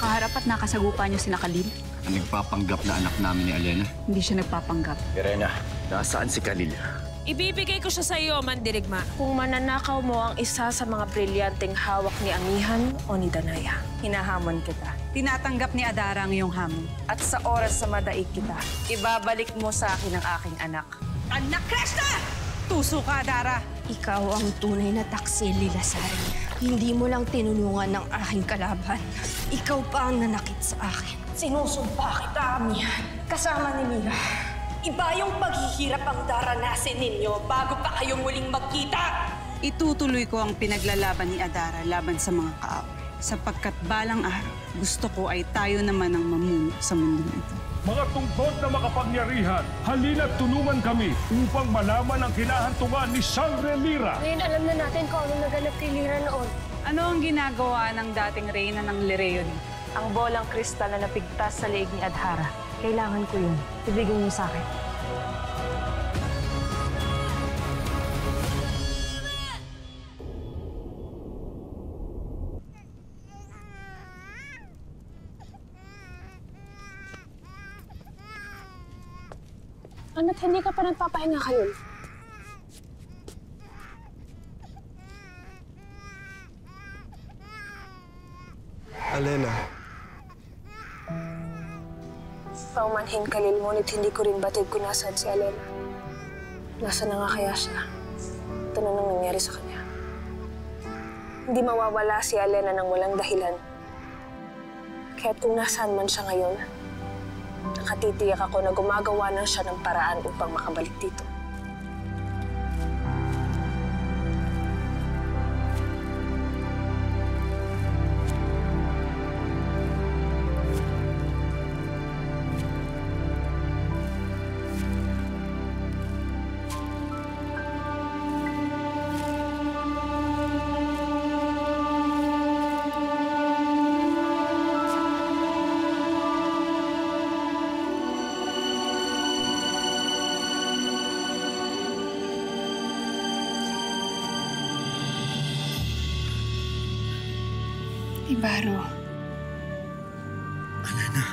nakaharap at nakasagupa niyo sina Khalil? Ang nagpapanggap na anak namin ni Elena. Hindi siya nagpapanggap. Irena, nasaan si Khalil? Ibibigay ko siya sa iyo, Mandirigma. Kung mananakaw mo ang isa sa mga brilyanteng hawak ni Amihan o ni Danaya. Hinahamon kita. Tinatanggap ni Adara ang iyong hamon. At sa oras sa madaig kita, ibabalik mo sa akin ang aking anak. Anak Krishna! Tuso ka, Adara! Ikaw ang tunay na taksil, Lilasari. Hindi mo lang tinulungan ng aking kalaban. Ikaw pa ang nanakit sa akin. Sinusumpa kita, Amihan. Kasama ni Mira. Iba yung paghihirap ang daranasin ninyo bago pa kayo muling magkita. Itutuloy ko ang pinaglalaban ni Adara laban sa mga kaaway. Sapagkat balang araw, gusto ko ay tayo naman ang mamuno sa mundong ito. Mga tungkod na makapangyarihan, halina't tulungan kami upang malaman ang kinahantungan ni Sangre Lyra. Ngayon alam na natin kung ano naganap kay Lyra noon. Ano ang ginagawa ng dating reyna ng Lireo dito? Ang bolang kristal na napigtas sa leeg ni Adhara. Kailangan ko yun. Ibigay mo sa akin. Ano't hindi ka pa nagpapahinga, Khalil? Elena. Paumanhin, Khalil, ngunit hindi ko rin batid kung nasaan si Elena. Nasaan na nga kaya siya? Ito na nang nangyari sa kanya. Hindi mawawala si Elena ng walang dahilan. Kaya't kung nasaan man siya ngayon, nakatitiyak ako na gumagawa na siya ng paraan upang makabalik dito. Ibaro. Elena.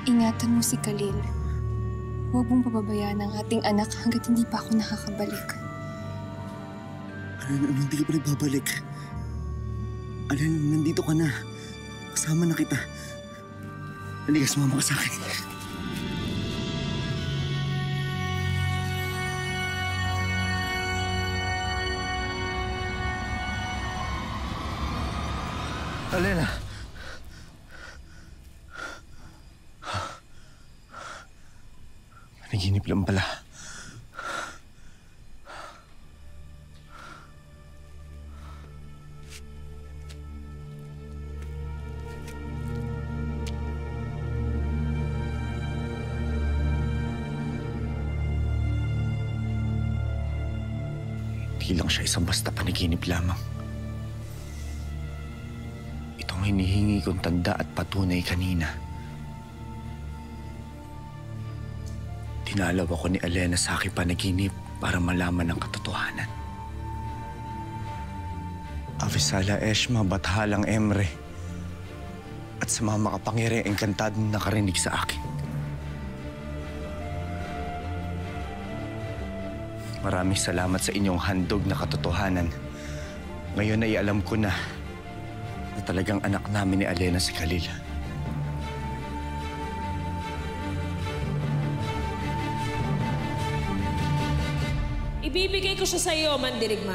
Ingatan mo si Khalil. Huwag mong pababayaan ang ating anak hanggat hindi pa ako nakakabalik. Elena, hindi ka pa nagbabalik. Elena, nandito ka na. Kasama na kita. Halika, sumama ka sa akin. Elena. Panaginip lang pala. Hindi lang siya isang basta panaginip lamang. Hinihingi kong tanda at patunay kanina. Dinalaw ako ni Elena sa aking panaginip para malaman ang katotohanan. Avisala Eshma, Bathalang Emre, at sa mga makapangyarihang engkantadong nakarinig sa akin. Maraming salamat sa inyong handog na katotohanan. Ngayon ay alam ko na talagang anak namin ni Elena si Khalil. Ibibigay ko siya sa iyo, Mandirigma.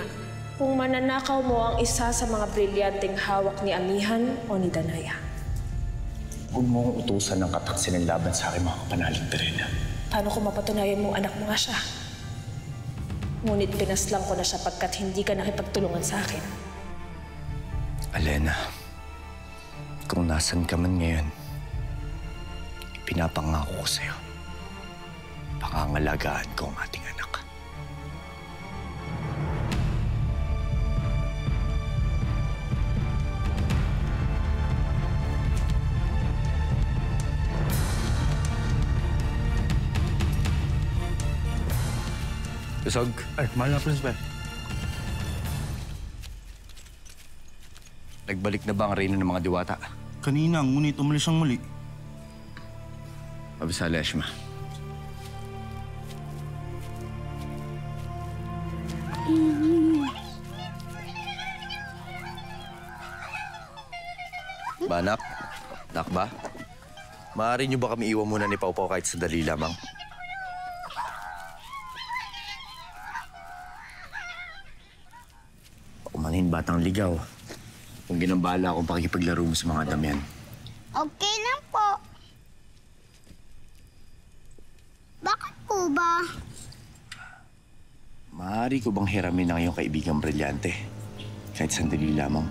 Kung mananakaw mo ang isa sa mga brilyanteng hawak ni Amihan o ni Danaya. Huwag mo akong utusan ng kataksin ng laban sa aking mga kapanalig, Irena. Paano kung mapatunayan mong anak mo nga siya? Ngunit pinaslang ko na siya pagkat hindi ka nakipagtulungan sa akin. Elena, kung nasan ka man ngayon, pinapangako ko sa'yo, pangangalagaan ko ang ating anak. Busog? Ay, mahal na, Principal. Nagbalik na ba ang reyna ng mga diwata? Kanina, ngunit umalis siyang muli. Abisala, Eshma. Banak? Nak ba? Maaari niyo ba kami iwan muna ni Pau Pau kahit sandali lamang? Paumanhin batang ligaw. Kung ginambala akong pakikipaglaro mo sa mga damihan. Okay lang po. Bakit po ba? Maaari ko bang hiramin ang iyong kaibigang brilyante? Kahit sandali lamang.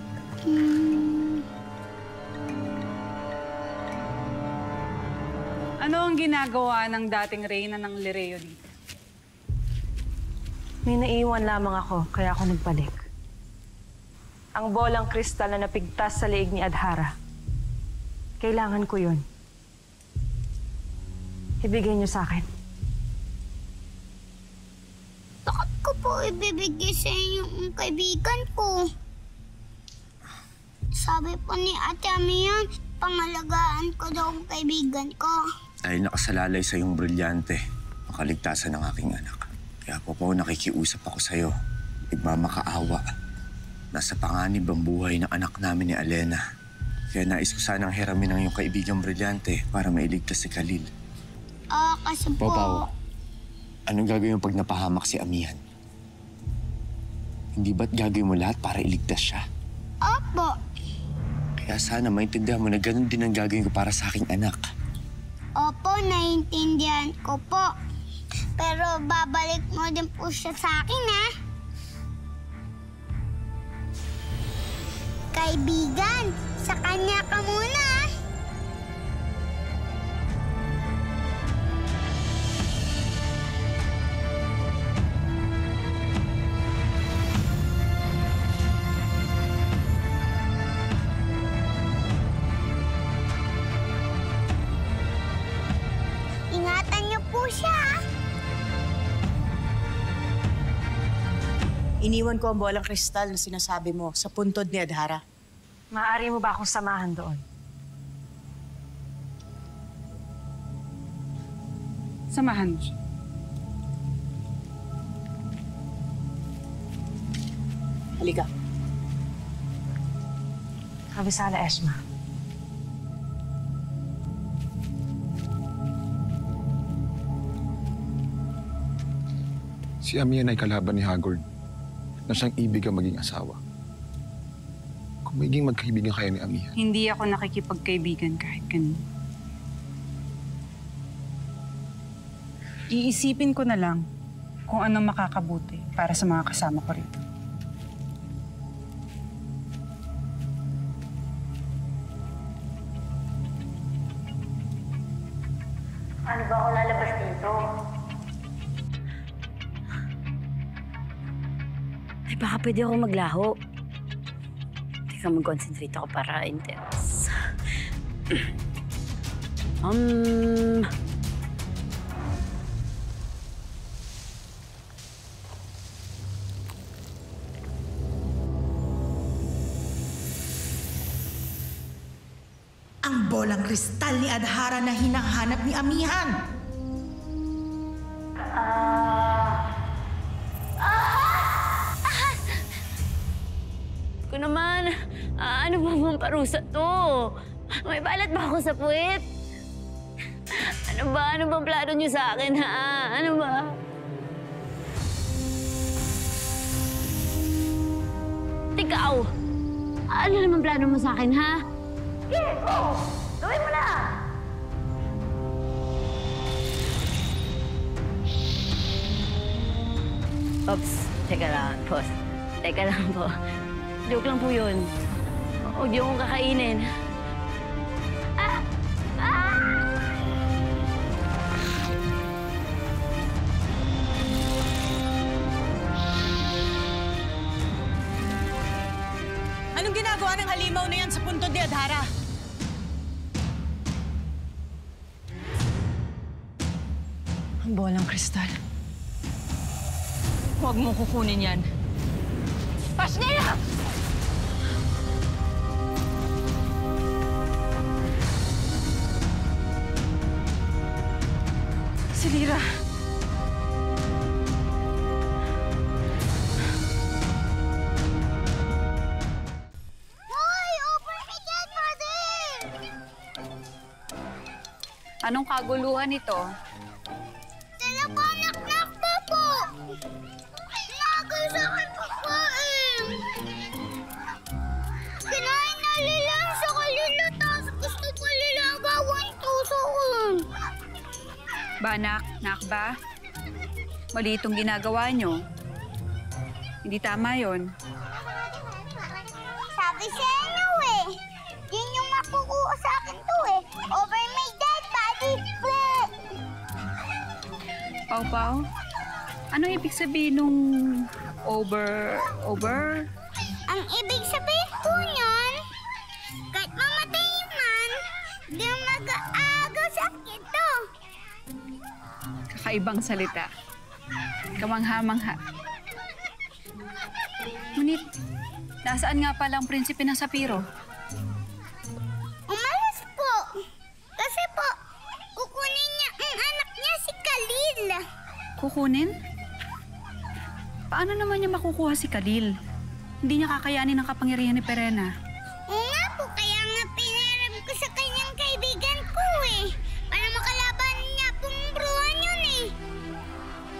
Ano ang ginagawa ng dating reyna ng Lireo dito? May naiwan lamang ako, kaya ako nagbalik. Ang bolang kristal na napigtas sa leeg ni Adhara. Kailangan ko yun. Ibigay niyo sa akin. Bakit ko po ibibigay sa inyo ang kaibigan ko? Sabi po ni Ate Amihan, pangalagaan ko daw ang kaibigan ko. Dahil nakasalalay sa iyong brilyante ang kaligtasan ng aking anak. Kaya po nakikiusap ako sa iyo. Nagmamakaawa. Nasa panganib ang buhay ng anak namin ni Alena. Kaya nais ko sanang hiramin ang iyong kaibigang brilyante para mailigtas si Khalil. Kasi po... Pau, anong gagawin mo pag napahamak si Amihan? Hindi ba't gagawin mo lahat para iligtas siya? Opo. Kaya sana maintindihan mo na ganun din ang gagawin ko para sa aking anak. Opo, naiintindihan ko po. Pero babalik mo din po siya sa akin, ha? Kaibigan, sa kanya ka muna. Ingatan niyo po siya. Iniwan ko ang bolang kristal na sinasabi mo sa puntod ni Adhara. Maaari mo ba akong samahan doon? Samahan mo siya. Halika. Abisala, Eshma. Si Amihan ay kalaban ni Hagord na siyang ibig ang maging asawa. Kung magiging magkaibigan kayo ni Amihan. Hindi ako nakikipagkaibigan kahit kanino. Iisipin ko na lang kung anong makakabuti para sa mga kasama ko rito. Ano ba ako lalabas dito? Ay, baka pwede ako maglaho. Teka, mag-concentrate ako para intense. Ang bolang kristal ni Adhara na hinahanap ni Amihan. Ko naman, ano ba bang parusa to? May balat ba ako sa puwet? Ano ba? Ano bang plano niyo sa akin, ha? Ano ba? Ikaw! Ano naman plano mo sa akin, ha? Sige, go! Gawin mo na! Oops, teka lang, boss. Teka lang po. Joke lang po yun. Huwag niyo akong kakainin. Ah! Ah! Anong ginagawa ng halimaw na yan sa puntod ni Adhara? Ang bolang kristal. Huwag mong kukunin yan. Pasnila! Si Lyra. Hoy! Open me dead body! Anong kaguluhan ito? Talapanak-nak na po! Nagay sa akin pagkain! Kinain na lilang sa kalila, tapos gusto ko lilang gawin to sa akin. Banak, nakba? Mali itong ginagawa nyo. Hindi tama yon. Sabi sa inyo eh. Yun yung makukuha sa akin to eh. Over my dead body. Bleh! Pau-Pau, anong ibig sabihin nung over? Ang ibig sabihin po niyan, kahit mamatay man, di mag-aagaw sa akin to. Kakaibang salita. Kamangha-mangha. Ngunit, nasaan nga pala ang prinsipe ng Sapiro? Umalas po. Kasi po, kukunin niya ang anak niya si Khalil. Kukunin? Paano naman niya makukuha si Khalil? Hindi niya kakayanin ang kapangyarihan ni Perena. Oo nga po, kaya nga pinaram ko sa kanyang kaibigan ko eh. Para makalaban niya pong bruhan yun eh.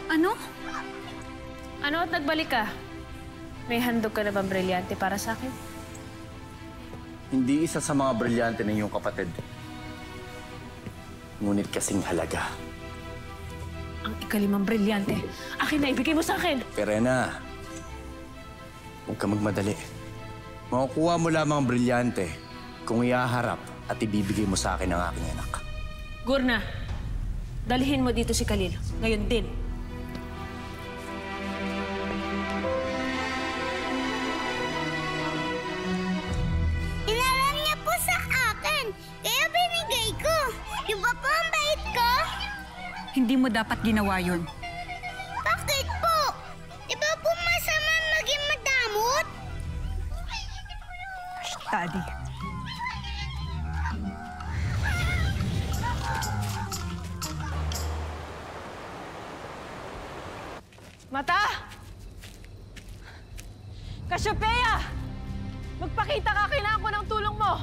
Ano? Ano at nagbalik ka? May handog ka na bang brilyante para sa akin? Hindi isa sa mga brilyante ng iyong kapatid. Ngunit kasing halaga. Ang ikalimang brilyante. Akin na, ibigay mo sa akin! Perena, huwag ka magmadali. Makukuha mo lamang ang brilyante kung iaharap at ibibigay mo sa akin ang aking anak. Gurna, dalhin mo dito si Khalil. Ngayon din. Inaram niya po sa akin, kaya binigay ko. Di ba po ang bait ko? Hindi mo dapat ginawa yun. Bakit po? Di ba po masama maging madamot? Daddy. Mata! Cassiopeia! Magpakita ka, kailangan ko ng tulong mo!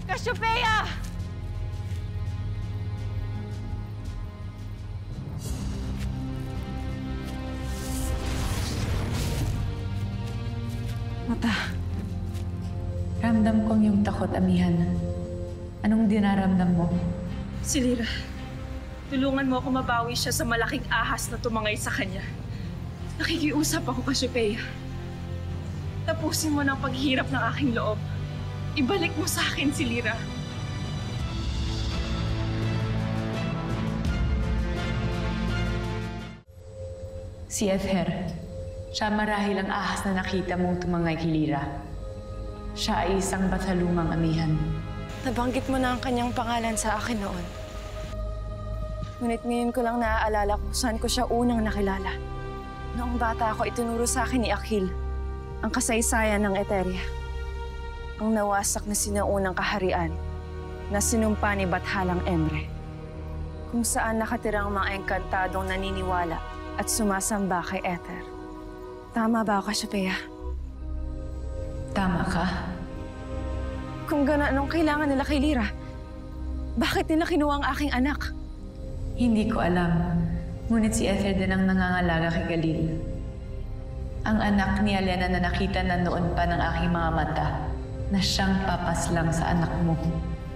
Cassiopeia! Mata, ramdam kong yung takot, amihan. Anong dinaramdam mo? Si Lyra, tulungan mo ako mabawi siya sa malaking ahas na tumangay sa kanya. Nakikiusap ako, Cassiopeia. Tapusin mo ng paghihirap ng aking loob. Ibalik mo sa akin si Lyra. Si Ether. Siya marahil ang ahas na nakita mong tumangay kay Lyra. Siya ay isang batalumang amihan. Nabanggit mo na ang kanyang pangalan sa akin noon. Ngunit ngayon ko lang naaalala kung saan ko siya unang nakilala. Noong bata ako, itinuro sa akin ni Akhil ang kasaysayan ng Eteria. Ang nawasak na sinaunang kaharian na sinumpa ni Bathalang Emre. Kung saan nakatirang mga engkantadong naniniwala at sumasamba kay Ether. Tama ba ako, Cassiopeia? Tama ka. Kung gano'n, anong kailangan nila kay Lyra? Bakit nila kinuha ang aking anak? Hindi ko alam. Ngunit si Ether din ang nangangalaga kay Khalil. Ang anak ni Alena na nakita na noon pa ng aking mga mata na siyang papaslang sa anak mo.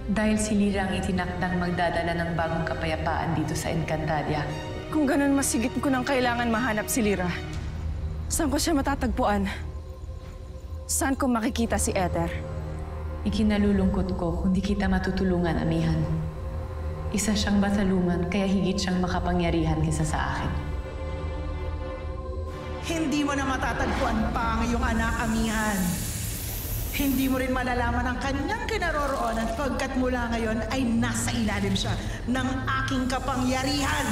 Dahil si Lyra ang itinakdang magdadala ng bagong kapayapaan dito sa Encantadia. Kung gano'n, masigit ko nang kailangan mahanap si Lyra. Saan ko siya matatagpuan? Saan ko makikita si Ether? Ikinalulungkot ko kung di kita matutulungan, amihan. Isa siyang batalungan, kaya higit siyang makapangyarihan kaysa sa akin. Hindi mo na matatagpuan pa ang iyong anak, amihan. Hindi mo rin malalaman ang kanyang kinaroroonan pagkat mula ngayon ay nasa ilalim siya ng aking kapangyarihan.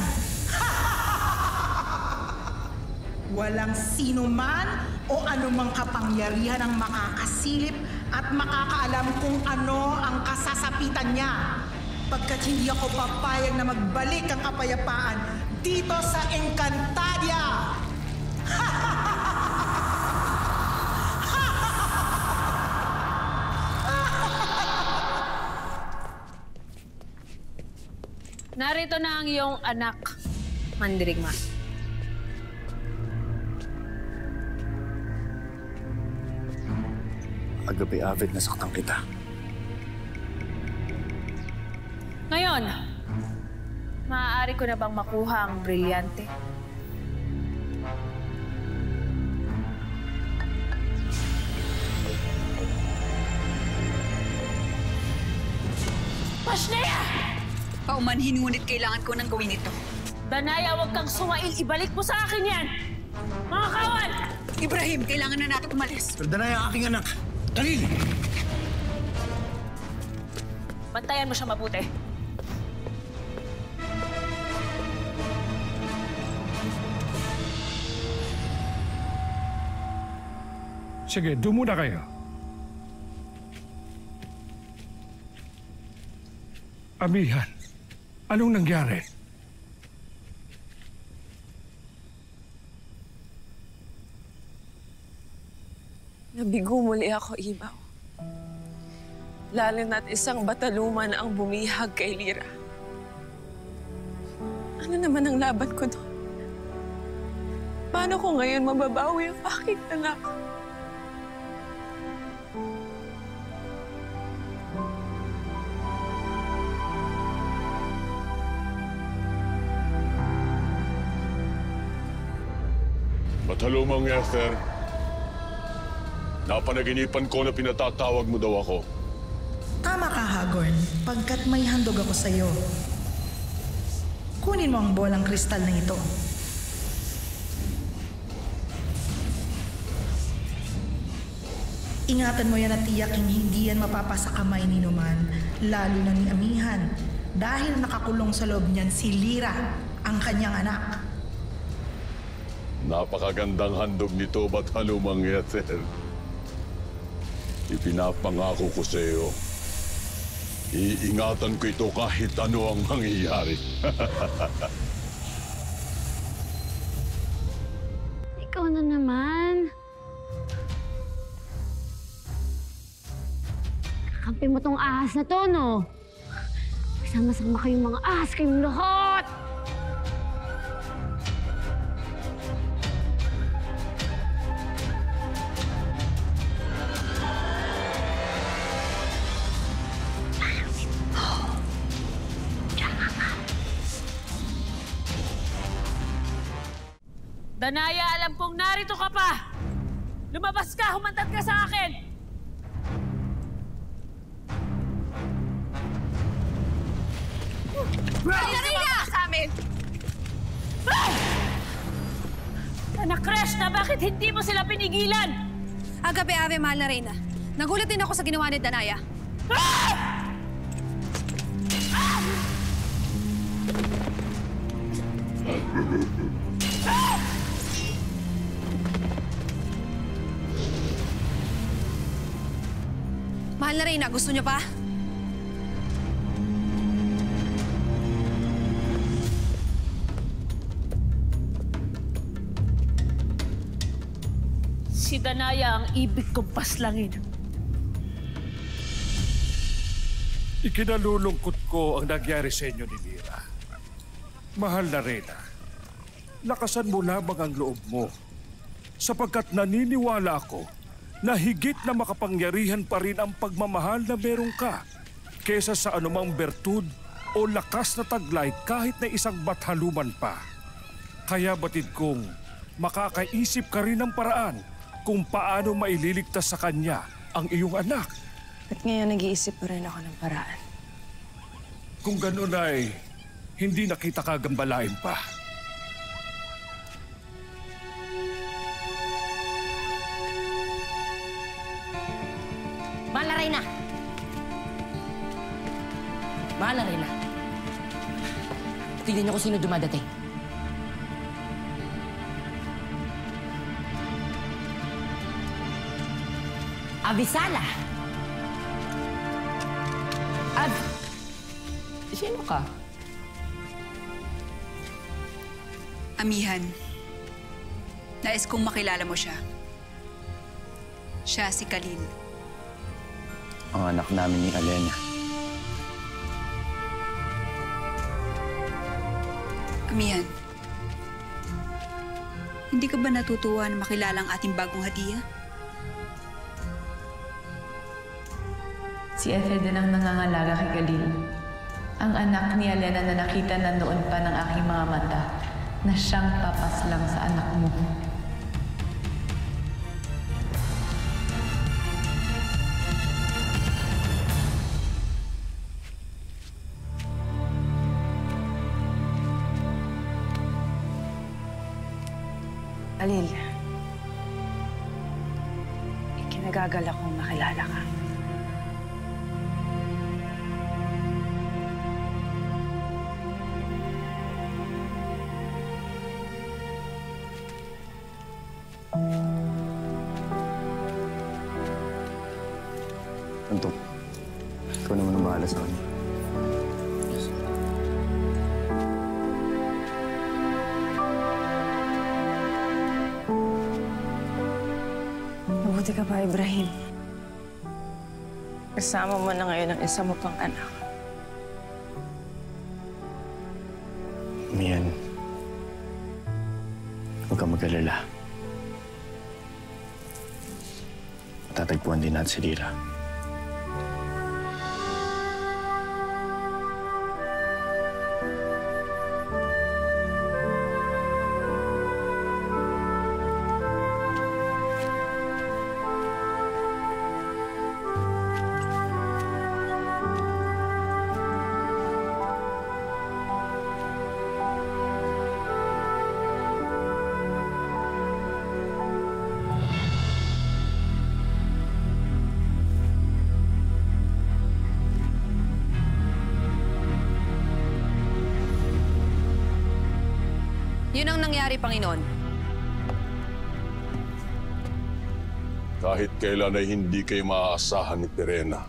Walang sino man o anumang kapangyarihan ang makakasilip at makakaalam kung ano ang kasasapitan niya. pagkat hindi ako papayag na magbalik ang kapayapaan dito sa Encantadia! Narito na ang iyong anak, Mandirigma. Agabi, Avid, nasaktan kita. Ngayon, maaari ko na bang makuha ang brilyante? Pashnea! Paumanhin, ngunit kailangan ko nang gawin ito. Danaya, huwag kang sumail. Ibalik mo sa akin yan! Mga kawan! Ibrahim, kailangan na natin umalis. Pero Danaya, ang aking anak. Khalil! Bantayan mo siya mabuti. Sige, doon muna kayo. Amihan, anong nangyari? Nabigo muli ako, Ibaw. Lalo na't isang bataluman ang bumihag kay Lira. Ano naman ang laban ko doon? Paano ko ngayon mababawi ang aking anak? Batalumang Esther, napanaginipan ko na pinatatawag mo daw ako. Tama ka, Hagorn. Pagkat may handog ako sa'yo. Kunin mo ang bolang kristal na ito. Ingatan mo yan at tiyaking hindi yan mapapasa kamay ni Numan, lalo na ni Amihan, dahil nakakulong sa loob niyan si Lira, ang kanyang anak. Napakagandang handog nito, Batalumang Esther. Ipinapangako ko sa iyo. Iingatan ko ito kahit ano ang mangyayari. Ikaw na naman. Kakampi mo tong ahas na to, no? Sama-sama kayong mga ahas, kayong lahat! Danaya, alam kong narito ka pa! Lumabas ka! Humantad ka sa akin! Marina! Sa amin! Anak Crash, na bakit hindi mo sila pinigilan? Agabi, Ave, mahal na Reyna. Nagulat din ako sa ginawa ni Danaya. Mahal na Reyna, gusto niyo pa? Si Danaya ang ibig kong paslangin. Ikinalulungkot ko ang nangyari sa inyo ni Lira. Mahal na Reyna, lakasan mo lamang ang loob mo sapagkat naniniwala ako na higit na makapangyarihan pa rin ang pagmamahal na meron ka kesa sa anumang bertud o lakas na taglay kahit na isang bathaluman pa. Kaya batid kong makakaisip ka rin ng paraan kung paano maililigtas sa kanya ang iyong anak. At ngayon nag-iisip pa rin ako ng paraan. Kung gano'n ay hindi na kita kagambalain pa. Mahal na Reyna! Mahal na Reyna! Tignan niyo kung sino dumadating. Avisala! Sino ka? Amihan, nais kong makilala mo siya. Siya si Khalil. Ang anak namin ni Alena. Amihan, hindi ka ba natutuwa na makilala ang ating bagong hadiah? Si Ethel din ang nangangalaga kay Khalil. Ang anak ni Alena na nakita na noon pa ng aking mga mata na siyang papaslang sa anak mo. Khalil, ikinagagal akong makilala ka. Antok, ikaw naman ang bahala sa kanya. Mabuti ka pa, Ibrahim. Kasama mo na ngayon ang isa mo pang anak. Mian, huwag kang mag-alala. Tatagpuan din natin si Lira. Yun ang nangyari, Panginoon. Kahit kailan ay hindi kayo maaasahan ni Perena.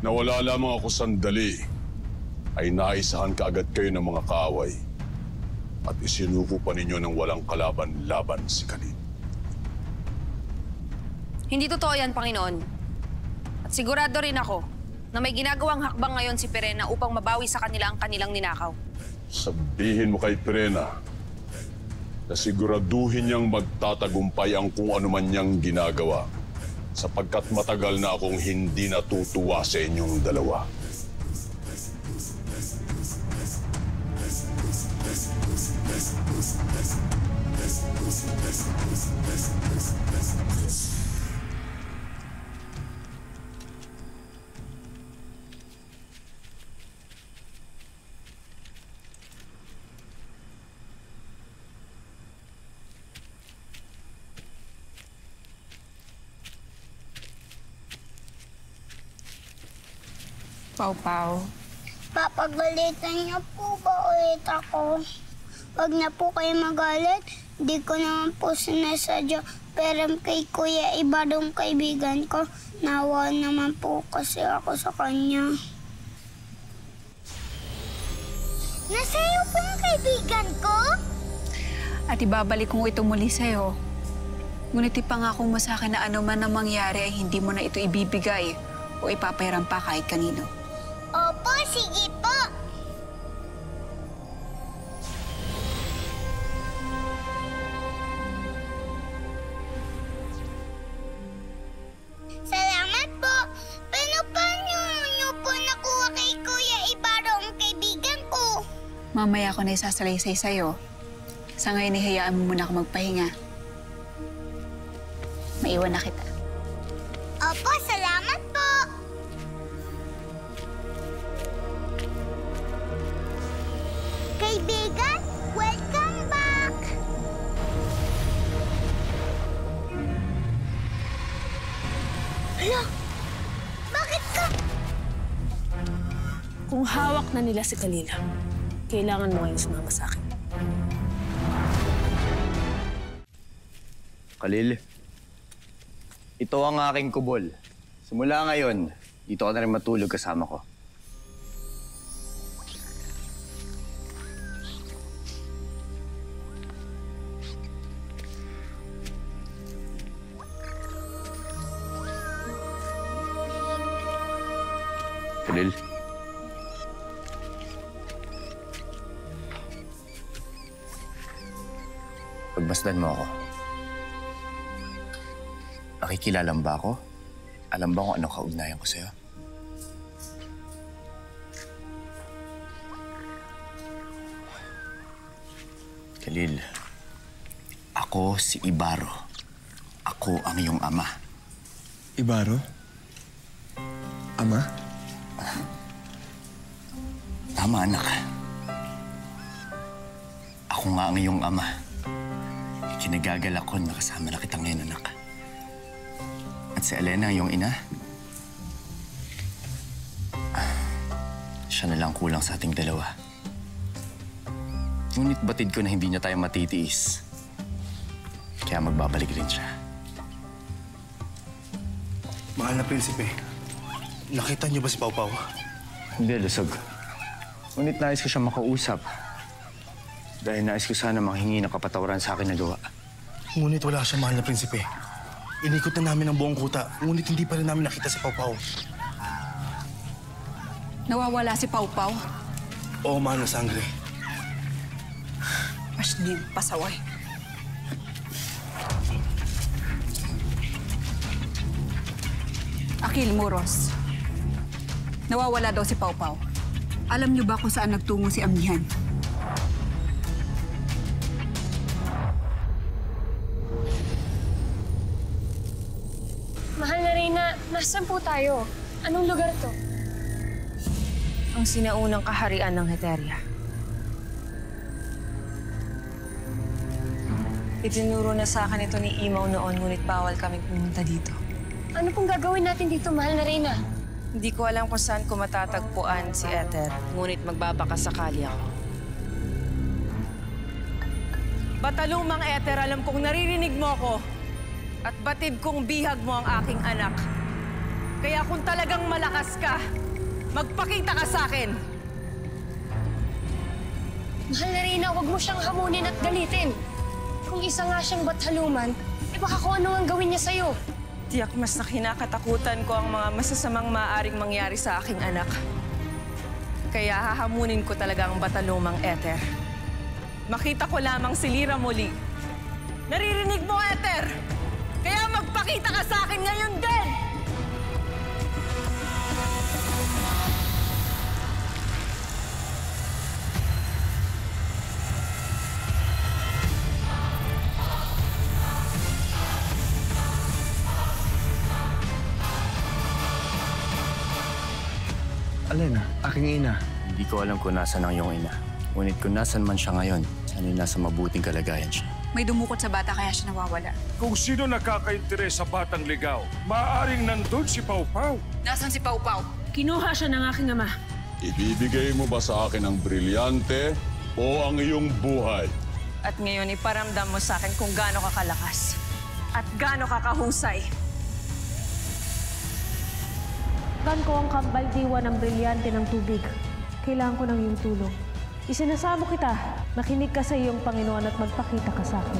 Nawala lamang ako sandali, ay naisahan kaagad kayo ng mga kaaway. At isinuko pa ninyo ng walang kalaban-laban si Khalil. Hindi totoo yan, Panginoon. At sigurado rin ako na may ginagawang hakbang ngayon si Perena upang mabawi sa kanila ang kanilang ninakaw. Sabihin mo kay Perena na siguraduhin niyang magtatagumpay ang kung ano man niyang ginagawa sapagkat matagal na akong hindi natutuwa sa inyong dalawa. Pau-Pau. Papagalitan niyo po ba ulit ako? Wag na po kayo magalit. Di ko naman po sinasadya. Pero kay Kuya Ibadong kaibigan ko, nawa naman po kasi ako sa kanya. Nasa'yo po ang kaibigan ko? At ibabalik ko ito muli sa'yo. Ngunit ipangako mo sa akin na ano man ang mangyari ay hindi mo na ito ibibigay o ipapahiram pa kahit kanino. Opo, sige po. Salamat po. Pero paano niyo po nakuha kay Kuya Ibaro ang kaibigan ko? Mamaya ko na isasalaysay sa'yo. Sa ngayon, ihayaan mo muna ako magpahinga. Maiwan na kita. Opo, salamat po. Kaibigan, welcome back! Hala, bakit ka? Kung hawak na nila si Khalil, kailangan mo ngayon sumama sa akin. Khalil, ito ang aking kubol. Simula ngayon, dito ka na rin matulog kasama ko. Khalil. Pagmasdan mo ako. Nakikilala ba ako? Alam ba kung ano kaugnayan ko sa'yo? Khalil, ako si Ibaro. Ako ang iyong ama. Ibaro? Ama? Tama, anak. Ako nga ang iyong ama. Kinagagalak ko na kasama na kita ngayon, anak. At si Elena, ang iyong ina, siya na lang kulang sa ating dalawa. Ngunit batid ko na hindi niya tayo matitiis. Kaya magbabalik rin siya. Mahal na prinsipe, nakita niyo ba si Pau Pau? Hindi, lusog. Ngunit nais ko siya makausap. Dahil nais ko sana manghingi ng kapatawaran sa akin na gawa. Ngunit wala siya, mahal na prinsipe. Inikot na namin ang buong kuta, ngunit hindi pa rin namin nakita si Pau Pau. Nawawala si Pau Pau? Oo, mahal na sangre. Pasnin, pasaway. Akil Muros. Nawawala daw si Pau Pau. Alam niyo ba kung saan nagtungo si Amihan? Mahal na Reyna, nasaan po tayo? Anong lugar to? Ang sinaunang kaharian ng Heteria. Itinuro na sa akin ito ni Imaw noon, ngunit bawal kaming pumunta dito. Ano pong gagawin natin dito, mahal na Reyna? Hindi ko alam kung saan ko matatagpuan si Ether, ngunit magbabakasakali ako. Batalumang Ether, alam kong naririnig mo ko at batid kong bihag mo ang aking anak. Kaya kung talagang malakas ka, magpakita ka sa akin. Mahal na Reyna, huwag mo siyang hamunin at galitin. Kung isa nga siyang bathaluman, baka kung ano ang gawin niya sa'yo. Tiyak mas na kinakatakutan ko ang mga masasamang maaaring mangyari sa aking anak. Kaya hahamunin ko talaga ang batalumang Ether. Makita ko lamang si Lyra muli. Naririnig mo, Ether? Kaya magpakita ka sa akin ngayon din! Elena, aking ina. Hindi ko alam kung nasan ang iyong ina. Ngunit kung nasan man siya ngayon, sana'y nasa mabuting kalagayan siya. May dumukot sa bata kaya siya nawawala. Kung sino nakakainteres sa batang ligaw, maaaring nandun si Pau Pau. Nasaan si Pau Pau? Kinuha siya ng aking ama. Ibibigay mo ba sa akin ang brilyante o ang iyong buhay? At ngayon iparamdam mo sa akin kung gaano ka kalakas at gaano ka kahusay. Kan ko ang kambal diwa ng brilyante ng tubig. Kailangan ko ng iyong tulong. Isinasamo kita. Makinig ka sa iyong Panginoon at magpakita ka sa akin.